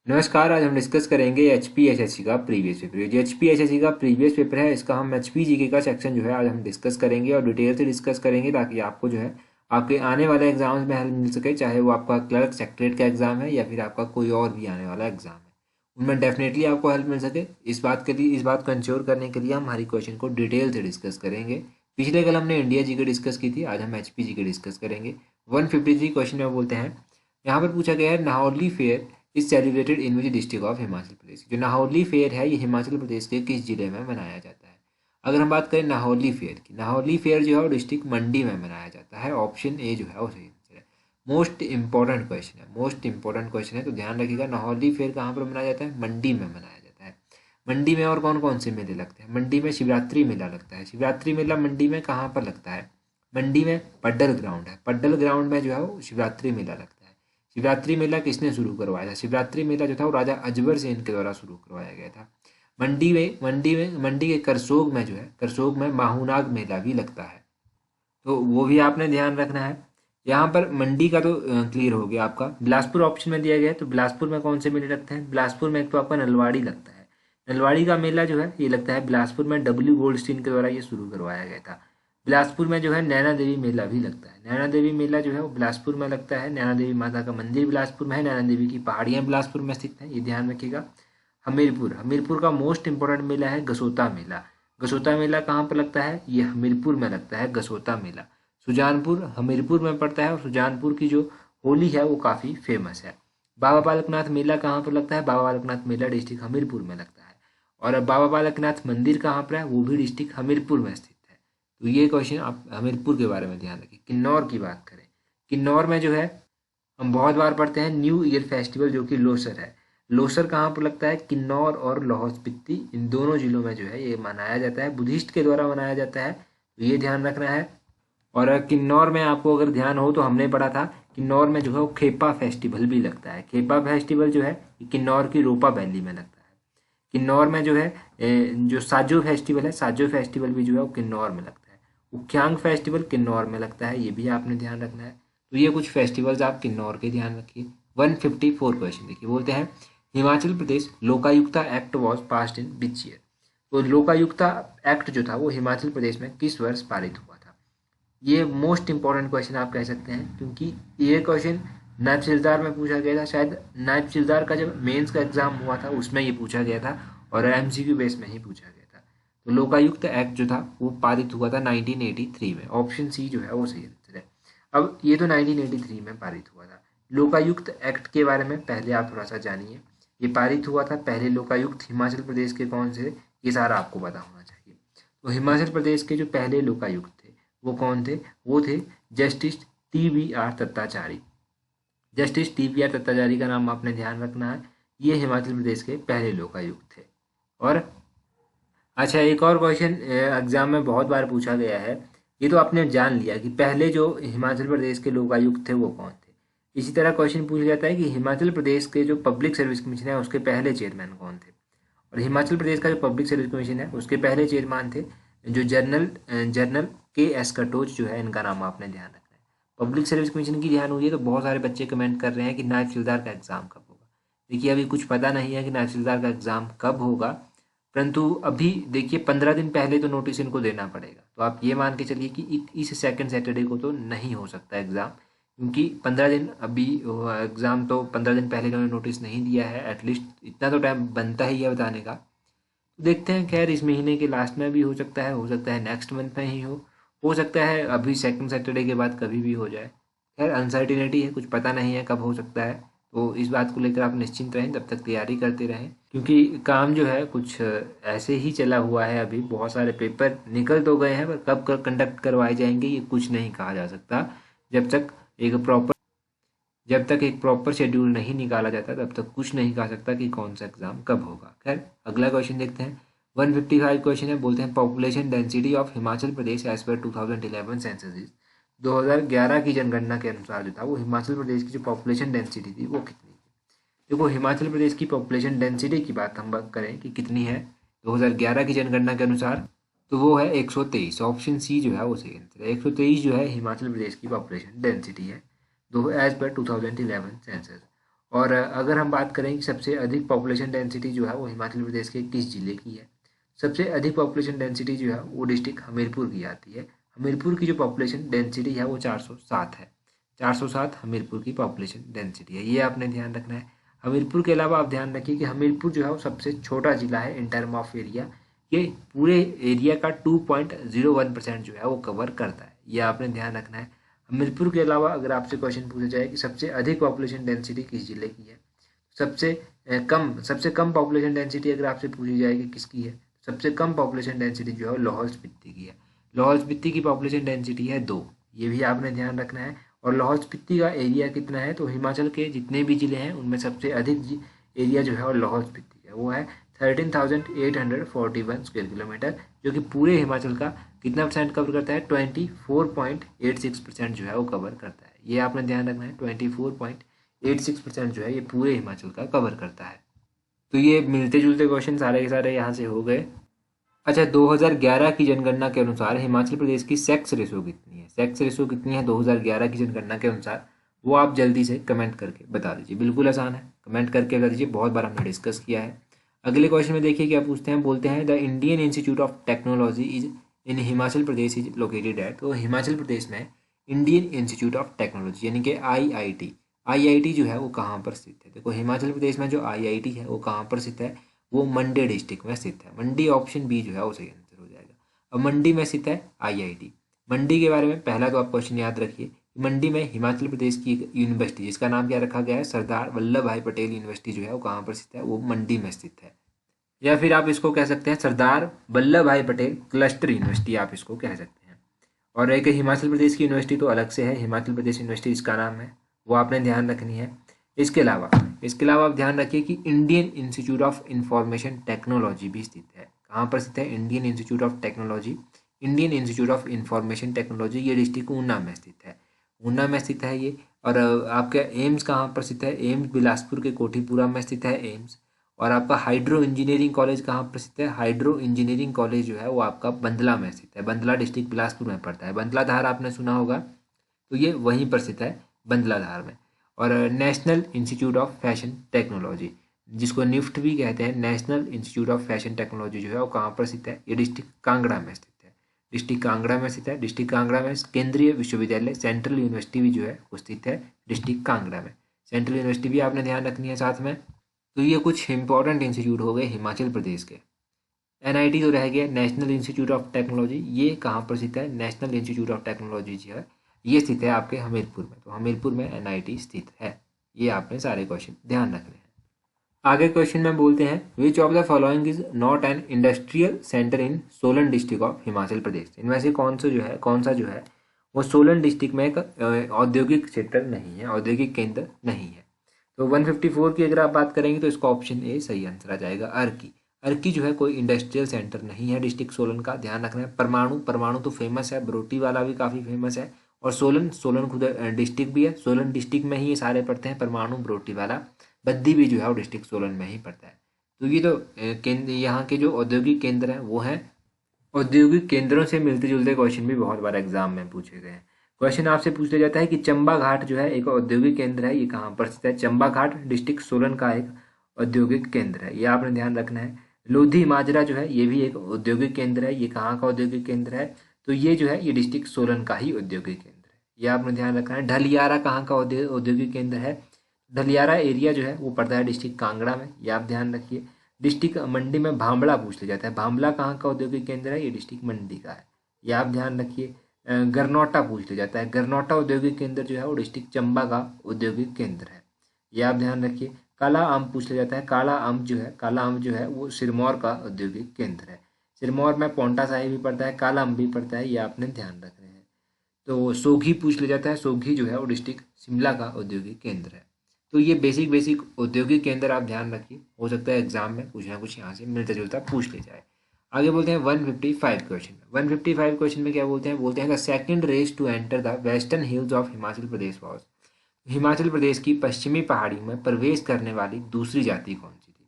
नमस्कार। आज हम डिस्कस करेंगे एचपीएसएससी का प्रीवियस पेपर। जो एचपीएसएससी का प्रीवियस पेपर है इसका हम एचपीजीके का सेक्शन जो है आज हम डिस्कस करेंगे और डिटेल से डिस्कस करेंगे ताकि आपको जो है आपके आने वाले एग्जाम्स में हेल्प मिल सके, चाहे वो आपका क्लर्क सेक्रेटरीट का एग्जाम है या फिर आपका कोई और भी आने वाला एग्जाम है, उनमें डेफिनेटली आपको हेल्प मिल सके। इस बात को इंश्योर करने के लिए हम हर क्वेश्चन को डिटेल से डिस्कस करेंगे। पिछले कल हमने इंडिया जी के डिस्कस की थी, आज हम एचपी जी के डिस्कस करेंगे। 153 क्वेश्चन में बोलते हैं, यहाँ पर पूछा गया है Nahauli fair is celebrated in which district of Himachal Pradesh. जो नाहौली फेयर है ये हिमाचल प्रदेश के किस जिले में मनाया जाता है। अगर हम बात करें नाहौली फेयर की, नाहौली फेयर जो है वो डिस्ट्रिक्ट मंडी में मनाया जाता है। ऑप्शन ए जो है वो सही आंसर है। मोस्ट इंपॉर्टेंट क्वेश्चन है, मोस्ट इंपॉर्टेंट क्वेश्चन है, तो ध्यान रखिएगा। नाहौली फेयर कहाँ पर मनाया जाता है? मंडी में मनाया जाता है। मंडी में और कौन कौन से मेले लगते हैं? मंडी में शिवरात्रि मेला लगता है। शिवरात्रि मेला मंडी में कहाँ पर लगता है? मंडी में पड्डल ग्राउंड है। पड्डल ग्राउंड में जो है वो शिवरात्रि मेला लगता है। शिवरात्रि मेला किसने शुरू करवाया था? शिवरात्रि मेला जो था वो राजा अजबर सेन के द्वारा शुरू करवाया गया था। मंडी के करसोग में जो है, करसोग में माहूनाग मेला भी लगता है, तो वो भी आपने ध्यान रखना है। यहाँ पर मंडी का तो क्लियर हो गया आपका। बिलासपुर ऑप्शन में दिया गया है, तो बिलासपुर में कौन से मेले लगते हैं? बिलासपुर में एक तो आपका नलवाड़ी लगता है। नलवाड़ी का मेला जो है ये लगता है बिलासपुर में, डब्ल्यू गोल्डस्टीन के द्वारा ये शुरू करवाया गया था। बिलासपुर में जो है नैना देवी मेला भी लगता है। नैना देवी मेला जो है वो बिलासपुर में लगता है। नैना देवी माता का मंदिर बिलासपुर में है। नैना देवी की पहाड़ियाँ बिलासपुर में स्थित हैं, ये ध्यान रखिएगा। हमीरपुर, हमीरपुर का मोस्ट इंपॉर्टेंट मेला है गसोता मेला। गसोता मेला कहाँ पर लगता है? ये हमीरपुर में लगता है गसोता मेला। सुजानपुर हमीरपुर में पड़ता है और सुजानपुर की जो होली है वो काफ़ी फेमस है। बाबा बालकनाथ मेला कहाँ पर लगता है? बाबा बालकनाथ मेला डिस्ट्रिक्ट हमीरपुर में लगता है। और बाबा बालकनाथ मंदिर कहाँ पर है? वो भी डिस्ट्रिक्ट हमीरपुर में स्थित है। तो ये क्वेश्चन आप हमीरपुर के बारे में ध्यान रखिए। किन्नौर की बात करें, किन्नौर में जो है हम बहुत बार पढ़ते हैं न्यू ईयर फेस्टिवल जो कि लोसर है। लोसर कहाँ पर लगता है? किन्नौर और लाहौल स्पीति, इन दोनों जिलों में जो है ये मनाया जाता है, बुद्धिस्ट के द्वारा मनाया जाता है, तो ये ध्यान रखना है। और किन्नौर में आपको अगर ध्यान हो तो हमने पढ़ा था किन्नौर में जो है वो खेपा फेस्टिवल भी लगता है। खेपा फेस्टिवल जो है ये किन्नौर की रोपा वैली में लगता है। किन्नौर में जो है जो साजो फेस्टिवल है, साजो फेस्टिवल भी जो है वो किन्नौर में लगता है। उख्यांग फेस्टिवल किन्नौर में लगता है, ये भी आपने ध्यान रखना है। तो ये कुछ फेस्टिवल्स आप किन्नौर के ध्यान रखिए। 154 क्वेश्चन देखिए, बोलते हैं Himachal Pradesh Lokayukta act was passed in which year. तो लोकायुक्ता एक्ट जो था वो हिमाचल प्रदेश में किस वर्ष पारित हुआ था? ये मोस्ट इंपॉर्टेंट क्वेश्चन आप कह सकते हैं, क्योंकि ये क्वेश्चन नायब सिलदार में पूछा गया था। शायद नायब सिलदार का जब मेंस का एग्जाम हुआ था उसमें ये पूछा गया था और एमसीक्यू बेस में ही पूछा गया था। तो लोकायुक्त एक्ट जो था वो पारित हुआ था 1983 में। ऑप्शन सी जो है वो सही आंसर है। अब ये तो 1983 में पारित हुआ था। लोकायुक्त एक्ट के बारे में पहले आप थोड़ा सा जानिए। ये पारित हुआ था पहले लोकायुक्त हिमाचल प्रदेश के कौन से, ये सारा आपको पता होना चाहिए। तो हिमाचल प्रदेश के जो पहले लोकायुक्त थे वो कौन थे? वो थे जस्टिस TVR दत्ताचारी। जस्टिस TVR दत्ताचारी का नाम आपने ध्यान रखना है। ये हिमाचल प्रदेश के पहले लोकायुक्त थे। और अच्छा, एक और क्वेश्चन एग्जाम में बहुत बार पूछा गया है, ये तो आपने जान लिया कि पहले जो हिमाचल प्रदेश के लोकायुक्त थे वो कौन थे। इसी तरह क्वेश्चन पूछा जाता है कि हिमाचल प्रदेश के जो पब्लिक सर्विस कमीशन है उसके पहले चेयरमैन कौन थे। और हिमाचल प्रदेश का जो पब्लिक सर्विस कमीशन है उसके पहले चेयरमैन थे जो जनरल KS कटोच जो है, इनका नाम आपने ध्यान रखना है। पब्लिक सर्विस कमीशन की ध्यान हुई है तो बहुत सारे बच्चे कमेंट कर रहे हैं कि नायब सिलदार का एग्जाम कब होगा। देखिए अभी कुछ पता नहीं है कि नायब सिलदार का एग्जाम कब होगा, परंतु अभी देखिए 15 दिन पहले तो नोटिस इनको देना पड़ेगा। तो आप ये मान के चलिए कि इस सेकंड सैटरडे को तो नहीं हो सकता एग्ज़ाम, क्योंकि 15 दिन अभी एग्ज़ाम, तो 15 दिन पहले इन्होंने नोटिस नहीं दिया है। एटलीस्ट इतना तो टाइम बनता ही है बताने का। तो देखते हैं, खैर इस महीने के लास्ट में भी हो सकता है नेक्स्ट मंथ में ही हो सकता है अभी सेकंड सैटरडे के बाद कभी भी हो जाए। खैर अनसर्टिनिटी है, कुछ पता नहीं है कब हो सकता है, तो इस बात को लेकर आप निश्चिंत रहें, तब तक तैयारी करते रहें, क्योंकि काम जो है कुछ ऐसे ही चला हुआ है। अभी बहुत सारे पेपर निकल तो गए हैं पर कब कंडक्ट करवाए जाएंगे ये कुछ नहीं कहा जा सकता। जब तक एक प्रॉपर जब तक एक प्रॉपर शेड्यूल नहीं निकाला जाता तब तक कुछ नहीं कहा सकता कि कौन सा एग्जाम कब होगा। खैर अगला क्वेश्चन देखते हैं। 155 क्वेश्चन है, बोलते हैं population density of Himachal Pradesh as per 2011 census is. 2011 की जनगणना के अनुसार जो था वो हिमाचल प्रदेश की जो पॉपुलेशन डेंसिटी थी वो कितनी थी। देखो हिमाचल प्रदेश की पॉपुलेशन डेंसिटी की बात हम बात करें कि कितनी है 2011 की जनगणना के अनुसार, तो वो है 123। ऑप्शन सी जो है वो सही आंसर है। 123 जो है हिमाचल प्रदेश की पॉपुलेशन डेंसिटी है, दो एज पर 2011 सेंसस। और अगर हम बात करें कि सबसे अधिक पॉपुलेशन डेंसिटी जो है वो हिमाचल प्रदेश के किस जिले की है, सबसे अधिक पॉपुलेशन डेंसिटी जो है वो डिस्ट्रिक्ट हमीरपुर की आती है। हमीरपुर की जो पॉपुलेशन डेंसिटी है वो 407 है। 407 हमीरपुर की पॉपुलेशन डेंसिटी है, ये आपने ध्यान रखना है। हमीरपुर के अलावा आप ध्यान रखिए कि हमीरपुर जो है वो सबसे छोटा जिला है इन टर्म ऑफ एरिया। ये पूरे एरिया का 2.01% जो है वो कवर करता है, ये आपने ध्यान रखना है। हमीरपुर के अलावा अगर आपसे क्वेश्चन पूछा जाए कि सबसे अधिक पॉपुलेशन डेंसिटी किस जिले की है, सबसे कम पॉपुलेशन डेंसिटी अगर आपसे पूछी जाए कि किसकी है, सबसे कम पॉपुलेशन डेंसिटी जो है लाहौल स्पीति की है। लाहौल स्पीति की पॉपुलेशन डेंसिटी है 2, ये भी आपने ध्यान रखना है। और लाहौल स्पीति का एरिया कितना है, तो हिमाचल के जितने भी जिले हैं उनमें सबसे अधिक एरिया जो है वो लाहौल स्पीति का, वो है 13,841 स्क्वायर किलोमीटर, जो कि पूरे हिमाचल का कितना परसेंट कवर करता है, 24.86% जो है वो कवर करता है, ये आपने ध्यान रखना है। 24.86% जो है ये पूरे हिमाचल का कवर करता है। तो ये मिलते जुलते क्वेश्चन सारे के सारे यहाँ से हो गए। अच्छा, 2011 की जनगणना के अनुसार हिमाचल प्रदेश की सेक्स रेशो कितनी है, सेक्स रेशो कितनी है 2011 की जनगणना के अनुसार, वो आप जल्दी से कमेंट करके बता दीजिए। बिल्कुल आसान है, कमेंट करके बता दीजिए, बहुत बार हमने डिस्कस किया है। अगले क्वेश्चन में देखिए क्या पूछते हैं, बोलते हैं the Indian institute of technology is in Himachal Pradesh is located at, तो हिमाचल प्रदेश में इंडियन इंस्टीट्यूट ऑफ टेक्नोलॉजी यानी कि आईआईटी जो है वो कहाँ पर स्थित है। देखो हिमाचल प्रदेश में जो आईआईटी है वो कहाँ पर स्थित है, वो मंडी डिस्ट्रिक्ट में स्थित है। मंडी ऑप्शन बी जो है वो सही आंसर हो जाएगा। अब मंडी में स्थित है आईआईटी। मंडी के बारे में पहला तो आप क्वेश्चन याद रखिए, मंडी में हिमाचल प्रदेश की एक यूनिवर्सिटी जिसका नाम क्या रखा गया है, सरदार वल्लभ भाई पटेल यूनिवर्सिटी जो है वो कहाँ पर स्थित है, वो मंडी में स्थित है। या फिर आप इसको कह सकते हैं सरदार वल्लभ भाई पटेल क्लस्टर यूनिवर्सिटी, आप इसको कह सकते हैं। और एक हिमाचल प्रदेश की यूनिवर्सिटी तो अलग से है, हिमाचल प्रदेश यूनिवर्सिटी इसका नाम है, वो आपने ध्यान रखनी है। इसके अलावा आप ध्यान रखिए कि Indian institute of information technology भी स्थित है। कहाँ पर स्थित है, Indian institute of technology, Indian institute of information technology, ये डिस्ट्रिक्ट ऊना में स्थित है, ऊना में स्थित है ये। और आपका एम्स कहाँ पर स्थित है, एम्स बिलासपुर के कोठीपुरा में स्थित है एम्स। और आपका हाइड्रो इंजीनियरिंग कॉलेज कहाँ पर स्थित है, हाइड्रो इंजीनियरिंग कॉलेज जो है वो आपका बंदला में स्थित है, बंदला डिस्ट्रिक्ट बिलासपुर में पड़ता है। बंदला धार आपने सुना होगा, तो ये वहीं पर स्थित है बंदला धार में। और national institute of fashion technology, जिसको निफ्ट भी कहते हैं, national institute of fashion technology जो है वो कहाँ पर स्थित है, ये डिस्ट्रिक्ट कांगड़ा में स्थित है, डिस्ट्रिक्ट कांगड़ा में स्थित है। डिस्ट्रिक्ट कांगड़ा में केंद्रीय विश्वविद्यालय सेंट्रल यूनिवर्सिटी भी जो है वो स्थित है डिस्ट्रिक्ट कांगड़ा में, सेंट्रल यूनिवर्सिटी भी आपने ध्यान रखनी है साथ में। तो ये कुछ इंपॉर्टेंट इंस्टीट्यूट हो गए हिमाचल प्रदेश के। एनआईटी तो रह गया, नेशनल इंस्टीट्यूट ऑफ टेक्नोलॉजी, ये कहाँ पर स्थित है, नेशनल इंस्टीट्यूट ऑफ टेक्नोलॉजी जो है ये स्थित है आपके हमीरपुर में, तो हमीरपुर में एनआईटी स्थित है। ये आपने सारे क्वेश्चन ध्यान रखने हैं। आगे क्वेश्चन में बोलते हैं which of the following is not an industrial centre in Solan district of Himachal Pradesh, इनमें से कौन सा जो है वो सोलन डिस्ट्रिक्ट में एक औद्योगिक क्षेत्र नहीं है, औद्योगिक केंद्र नहीं है। तो 154 की अगर आप बात करेंगे तो इसका ऑप्शन ए सही आंसर आ जाएगा, अर्की जो है कोई इंडस्ट्रियल सेंटर नहीं है डिस्ट्रिक्ट सोलन का, ध्यान रखना है। परमाणु तो फेमस है, बरोटी वाला भी काफ़ी फेमस है। और सोलन खुद डिस्ट्रिक्ट भी है, सोलन डिस्ट्रिक्ट में ही ये सारे पड़ते हैं, परमाणु बरोटी वाला, बद्दी भी जो है वो डिस्ट्रिक्ट सोलन में ही पड़ता है। तो ये तो केंद्र, यहाँ के जो औद्योगिक केंद्र हैं वो हैं। औद्योगिक केंद्रों से मिलते जुलते क्वेश्चन भी बहुत बार एग्जाम में पूछे गए हैं। क्वेश्चन आपसे पूछ लिया जाता है कि चंबा घाट जो है एक औद्योगिक केंद्र है, ये कहाँ पर स्थित है, चंबा घाट डिस्ट्रिक्ट सोलन का एक औद्योगिक केंद्र है, ये आपने ध्यान रखना है। लोधी माजरा जो है ये भी एक औद्योगिक केंद्र है, ये कहाँ का औद्योगिक केंद्र है, तो ये जो है ये डिस्ट्रिक्ट सोलन का ही औद्योगिक केंद्र है, ये आपने ध्यान रखना है। ढलियारा कहाँ का औद्योगिक केंद्र है, ढलियारा एरिया जो है वो पड़ता है डिस्ट्रिक्ट कांगड़ा में, ये आप ध्यान रखिए। डिस्ट्रिक्ट मंडी में भांबड़ा पूछ लिया जाता है, भांबड़ा कहाँ का औद्योगिक केंद्र है, ये डिस्ट्रिक्ट मंडी का है, ये आप ध्यान रखिए। गरनौटा पूछ लिया जाता है, गरनौटा औद्योगिक केंद्र जो है वो डिस्ट्रिक्ट चंबा का औद्योगिक केंद्र है, ये आप ध्यान रखिए। काला आम पूछ लिया जाता है, काला आम जो है वो सिरमौर का औद्योगिक केंद्र है, सिरमौर में पोंटा साहिब भी पड़ता है, काला आम भी पड़ता है, ये आपने ध्यान रखने हैं। तो सोगी पूछ लिया जाता है, सोगी जो है वो डिस्ट्रिक्ट शिमला का औद्योगिक केंद्र है। तो ये बेसिक औद्योगिक केंद्र आप ध्यान रखिए, हो सकता है एग्जाम में कुछ ना कुछ यहाँ से मिलता जुलता पूछ ले जाए। आगे बोलते हैं 155 क्वेश्चन में, 155 क्वेश्चन में क्या बोलते हैं the second race to enter the western hills of Himachal Pradesh was, Himachal Pradesh की पश्चिमी पहाड़ियों में प्रवेश करने वाली दूसरी जाति कौन सी थी।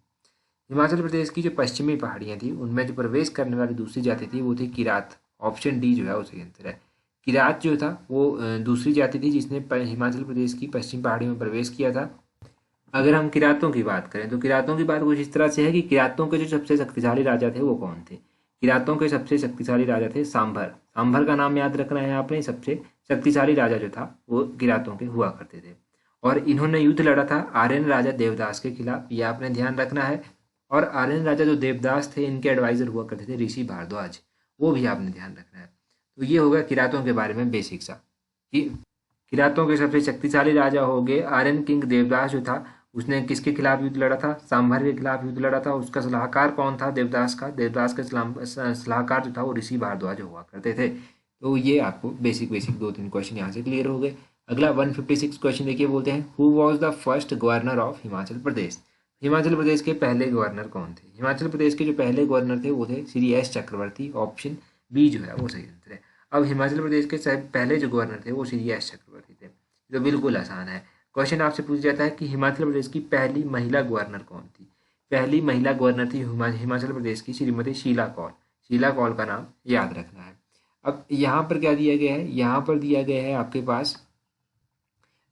हिमाचल प्रदेश की जो पश्चिमी पहाड़ियाँ थी उनमें जो प्रवेश करने वाली दूसरी जाति थी वो थी किरात, ऑप्शन डी जो है वो सही आंसर है। किरात जो था वो दूसरी जाति थी जिसने हिमाचल प्रदेश की पश्चिमी पहाड़ियों में प्रवेश किया था। अगर हम किरातों की बात करें तो किरातों की बात कुछ इस तरह से है कि किरातों के जो सबसे शक्तिशाली राजा थे वो कौन थे। किरातों के सबसे शक्तिशाली राजा थे सांभर। सांभर का नाम याद रखना है आपने। सबसे शक्तिशाली राजा जो था वो किरातों के हुआ करते थे और इन्होंने युद्ध लड़ा था आर्यन राजा देवदास के खिलाफ, ये आपने ध्यान रखना है। और आर्यन राजा जो देवदास थे इनके एडवाइजर हुआ करते थे ऋषि भारद्वाज, वो भी आपने ध्यान रखना है। तो ये होगा किरातों के बारे में बेसिक सा कि किरातों के सबसे शक्तिशाली राजा हो गए आर्यन किंग देवदास जो था, उसने किसके खिलाफ युद्ध लड़ा था, सांभर के खिलाफ युद्ध लड़ा था। उसका सलाहकार कौन था, देवदास का। देवदास का सलाहकार जो था वो ऋषि भारद्वाज हुआ करते थे। तो ये आपको बेसिक बेसिक 2-3 क्वेश्चन यहाँ से क्लियर हो गए। अगला 156 क्वेश्चन देखिए, बोलते हैं who was the first governor of Himachal Pradesh. Himachal Pradesh के पहले गवर्नर कौन थे। हिमाचल प्रदेश के जो पहले गवर्नर थे वो थे श्री एस चक्रवर्ती। ऑप्शन बी जो है वो सही आंसर है। अब हिमाचल प्रदेश के पहले जो गवर्नर थे वो श्री एस चक्रवर्ती थे। जो बिल्कुल आसान है। क्वेश्चन आपसे पूछा जाता है कि हिमाचल प्रदेश की पहली महिला गवर्नर कौन थी। पहली महिला गवर्नर थी हिमाचल प्रदेश की श्रीमती शीला कौल। शीला कौल का नाम याद रखना है। अब यहाँ पर क्या दिया गया है, यहाँ पर दिया गया है आपके पास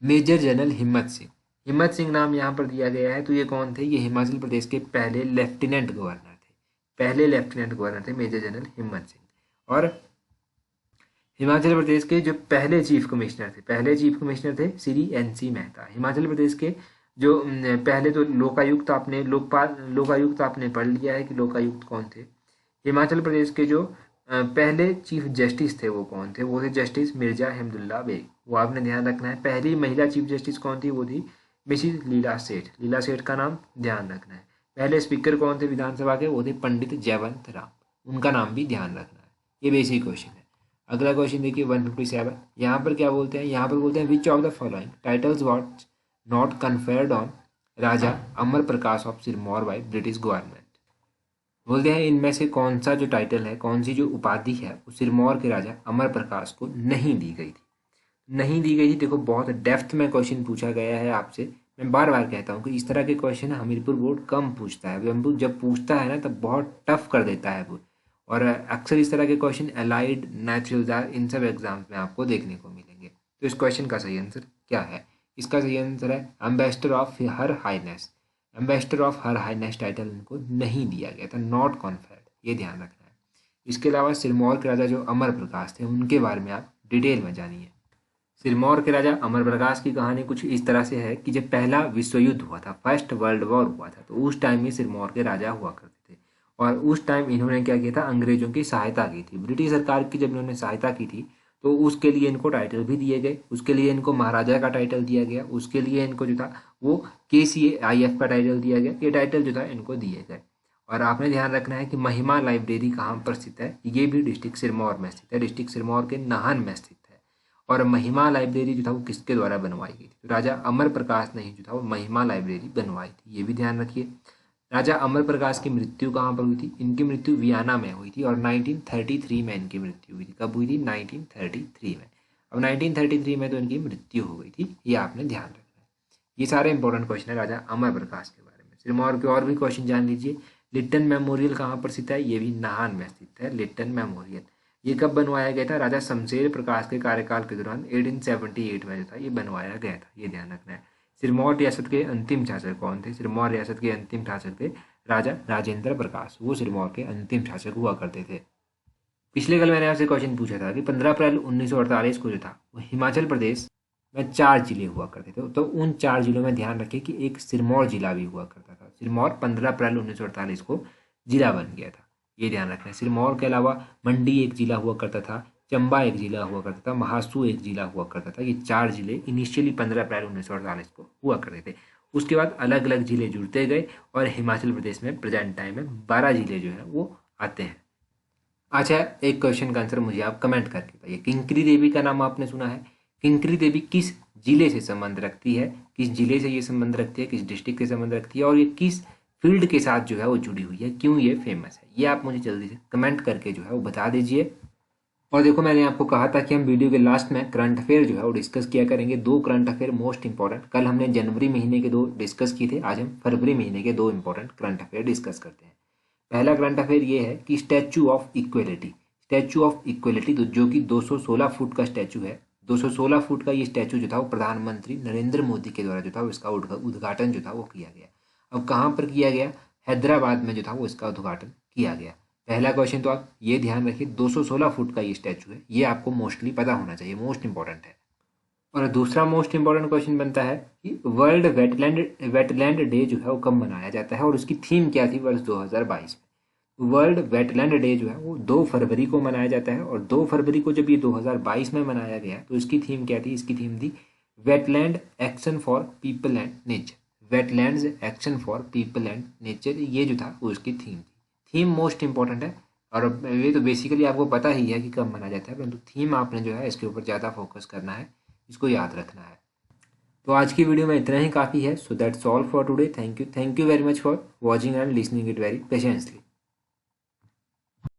मेजर जनरल हिम्मत सिंह। हिम्मत सिंह नाम यहाँ पर दिया गया है। तो ये कौन थे, ये हिमाचल प्रदेश के पहले लेफ्टिनेंट गवर्नर थे। पहले लेफ्टिनेंट गवर्नर थे मेजर जनरल हिम्मत सिंह। और हिमाचल प्रदेश के जो पहले चीफ कमिश्नर थे श्री NC मेहता। हिमाचल प्रदेश के जो पहले तो लोकायुक्त आपने पढ़ लिया है कि लोकायुक्त कौन थे। हिमाचल प्रदेश के जो पहले चीफ जस्टिस थे वो कौन थे, वो थे जस्टिस मिर्जा हेमदुल्ला बेग। वो आपने ध्यान रखना है। पहली महिला चीफ जस्टिस कौन थी, वो थी मिसिज लीला सेठ। लीला सेठ का नाम ध्यान रखना है। पहले स्पीकर कौन थे विधानसभा के, वो थे पंडित जयवंत राम। उनका नाम भी ध्यान रखना है। ये बेसिक क्वेश्चन है। अगला क्वेश्चन देखिए 157। यहाँ पर क्या बोलते हैं, यहाँ पर बोलते हैं which of the following titles what not conferred on Raja Amar Prakash of Sirmaur by British government. बोलते हैं इनमें से कौन सा जो टाइटल है, कौन सी जो उपाधि है वो सिरमौर के राजा अमर प्रकाश को नहीं दी गई थी। नहीं दी गई थी। देखो बहुत डेप्थ में क्वेश्चन पूछा गया है आपसे। मैं बार बार कहता हूँ कि इस तरह के क्वेश्चन हमीरपुर बोर्ड कम पूछता है। जब पूछता है ना तब बहुत टफ कर देता है वो। और अक्सर इस तरह के क्वेश्चन अलाइड, नेचुरल, इन सब एग्जाम्स में आपको देखने को मिलेंगे। तो इस क्वेश्चन का सही आंसर क्या है, इसका सही आंसर है ambassador of her Highness. Ambassador of her Highness title इनको नहीं दिया गया था, नॉट कॉन्फर्ड। ये ध्यान रखना है। इसके अलावा सिरमौर के राजा जो अमर प्रकाश थे उनके बारे में आप डिटेल में जानिए। सिरमौर के राजा अमर प्रकाश की कहानी कुछ इस तरह से है कि जब पहला विश्व युद्ध हुआ था, फर्स्ट वर्ल्ड वॉर हुआ था, तो उस टाइम में सिरमौर के राजा हुआ करते थे। और उस टाइम इन्होंने क्या किया था, अंग्रेजों की सहायता की थी। ब्रिटिश सरकार की जब इन्होंने सहायता की थी तो उसके लिए इनको टाइटल भी दिए गए। उसके लिए इनको महाराजा का टाइटल दिया गया। उसके लिए इनको जो था वो KCAIF का टाइटल दिया गया। ये टाइटल जो था इनको दिए गए। और आपने ध्यान रखना है कि महिमा लाइब्रेरी कहाँ पर स्थित है, ये भी डिस्ट्रिक्ट सिरमौर में स्थित है। डिस्ट्रिक्ट सिरमौर के नाहन में स्थित है। और महिमा लाइब्रेरी जो था वो किसके द्वारा बनवाई गई थी, तो राजा अमर प्रकाश ने ही जो था वो महिमा लाइब्रेरी बनवाई थी। ये भी ध्यान रखिए। राजा अमर प्रकाश की मृत्यु कहाँ पर हुई थी, इनकी मृत्यु वियना में हुई थी और 1933 में इनकी मृत्यु हुई थी। कब हुई थी, 1933 में। अब 1933 में तो इनकी मृत्यु हो गई थी, ये आपने ध्यान रखना है। ये सारे इंपॉर्टेंट क्वेश्चन है राजा अमर प्रकाश के बारे में। सिरमौर के और भी क्वेश्चन जान लीजिए। लिट्टन मेमोरियल कहाँ पर स्थित है, ये भी नाहन में स्थित है। लिट्टन मेमोरियल ये कब बनवाया गया था, राजा शमशेर प्रकाश के कार्यकाल के दौरान 1878 में जो था ये बनवाया गया था। ये ध्यान रखना है। सिरमौर रियासत के अंतिम शासक कौन थे, सिरमौर रियासत के अंतिम शासक थे राजा राजेंद्र प्रकाश। वो सिरमौर के अंतिम शासक हुआ करते थे। पिछले कल मैंने आपसे क्वेश्चन पूछा था कि 15 अप्रैल 1948 को जो था वो हिमाचल प्रदेश में 4 जिले हुआ करते थे। तो उन 4 जिलों में ध्यान रखें कि एक सिरमौर जिला भी हुआ करता था। सिरमौर 15 अप्रैल 1948 को जिला बन गया था। ये ध्यान रखना है। सिरमौर के अलावा मंडी एक जिला हुआ करता था, चंबा एक जिला हुआ करता था, महासू एक जिला हुआ करता था। ये 4 जिले इनिशियली 15 अप्रैल 1948 को हुआ करते थे। उसके बाद अलग अलग जिले जुड़ते गए और हिमाचल प्रदेश में प्रेजेंट टाइम में 12 जिले जो है वो आते हैं। अच्छा, एक क्वेश्चन का आंसर मुझे आप कमेंट करके बताइए। किंकरी देवी का नाम आपने सुना है। किंकरी देवी किस जिले से संबंध रखती है, किस जिले से ये संबंध रखती है, किस डिस्ट्रिक्ट से संबंध रखती है और ये किस फील्ड के साथ जो है वो जुड़ी हुई है, क्यों ये फेमस है, ये आप मुझे जल्दी से कमेंट करके जो है वो बता दीजिए। और देखो मैंने आपको कहा था कि हम वीडियो के लास्ट में करंट अफेयर जो है वो डिस्कस किया करेंगे। 2 करंट अफेयर मोस्ट इंपॉर्टेंट। कल हमने जनवरी महीने के 2 डिस्कस किए थे, आज हम फरवरी महीने के 2 इंपॉर्टेंट करंट अफेयर डिस्कस करते हैं। पहला करंट अफेयर ये है कि स्टैचू ऑफ इक्वेलिटी, जो कि 216 फुट का स्टैचू है, 216 फुट का ये स्टैचू जो था वो प्रधानमंत्री नरेंद्र मोदी के द्वारा जो था इसका उद्घाटन जो था वो किया गया। अब कहाँ पर किया गया? हैदराबाद में जो था वो इसका उद्घाटन किया गया। पहला क्वेश्चन तो आप ये ध्यान रखिए, 216 फुट का ये स्टैचू है, ये आपको मोस्टली पता होना चाहिए, मोस्ट इंपॉर्टेंट है। और दूसरा मोस्ट इंपॉर्टेंट क्वेश्चन बनता है कि वर्ल्ड वेटलैंड डे जो है वो कब मनाया जाता है और उसकी थीम क्या थी वर्ष 2022 में। वर्ल्ड वेटलैंड डे जो है वो 2 फरवरी को मनाया जाता है और 2 फरवरी को जब ये 2022 में मनाया गया तो इसकी थीम क्या थी? इसकी थीम थी wetland action for people and nature. Wetlands action for people and nature, ये जो था वो उसकी थीम थी। थीम मोस्ट इंपॉर्टेंट है और ये तो बेसिकली आपको पता ही है कि कब मनाया जाता है, परंतु थीम आपने जो है इसके ऊपर ज़्यादा फोकस करना है, इसको याद रखना है। तो आज की वीडियो में इतना ही काफ़ी है। So that's all for today. Thank you very much for watching and listening it very patiently.